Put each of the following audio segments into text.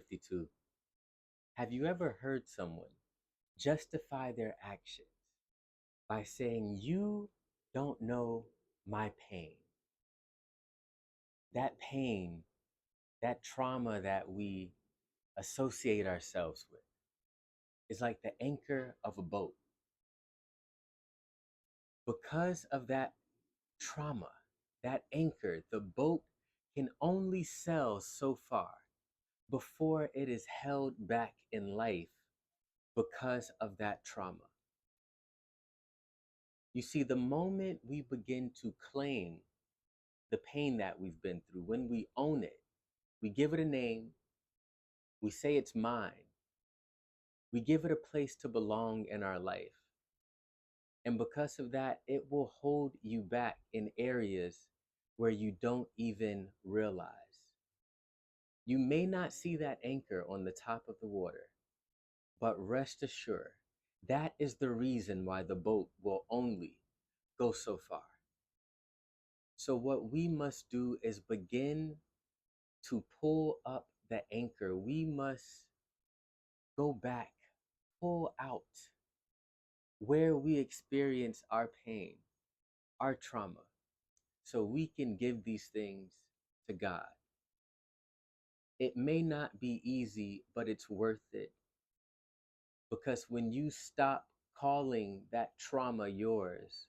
52. Have you ever heard someone justify their actions by saying, "You don't know my pain"? That pain, that trauma that we associate ourselves with, is like the anchor of a boat. Because of that trauma, that anchor, the boat can only sail so far before it is held back in life because of that trauma. You see, the moment we begin to claim the pain that we've been through, when we own it, we give it a name, we say it's mine, we give it a place to belong in our life. And because of that, it will hold you back in areas where you don't even realize. You may not see that anchor on the top of the water, but rest assured, that is the reason why the boat will only go so far. So what we must do is begin to pull up the anchor. We must go back, pull out where we experience our pain, our trauma, so we can give these things to God. It may not be easy, but it's worth it. Because when you stop calling that trauma yours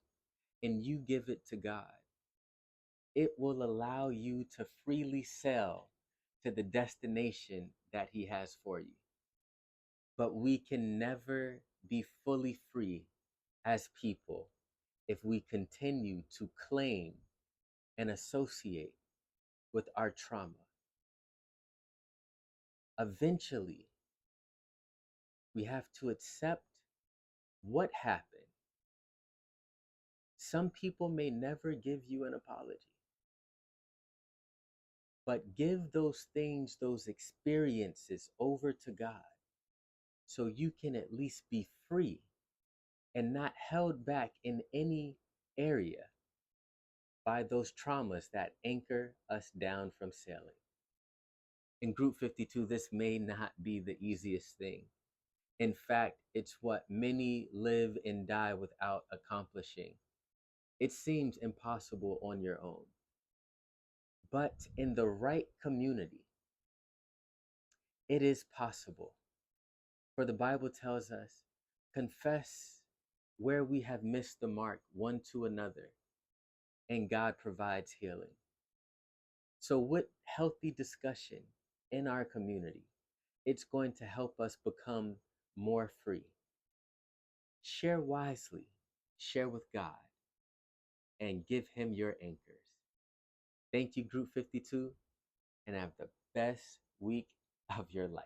and you give it to God, it will allow you to freely sail to the destination that He has for you. But we can never be fully free as people if we continue to claim and associate with our trauma. Eventually, we have to accept what happened. Some people may never give you an apology, but give those things, those experiences over to God so you can at least be free and not held back in any area by those traumas that anchor us down from sailing. In Group 52, this may not be the easiest thing. In fact, it's what many live and die without accomplishing. It seems impossible on your own. But in the right community, it is possible. For the Bible tells us, confess where we have missed the mark one to another, and God provides healing. So with healthy discussion in our community, it's going to help us become more free. Share wisely, share with God, and give Him your anchors. Thank you, Group 52, and have the best week of your life.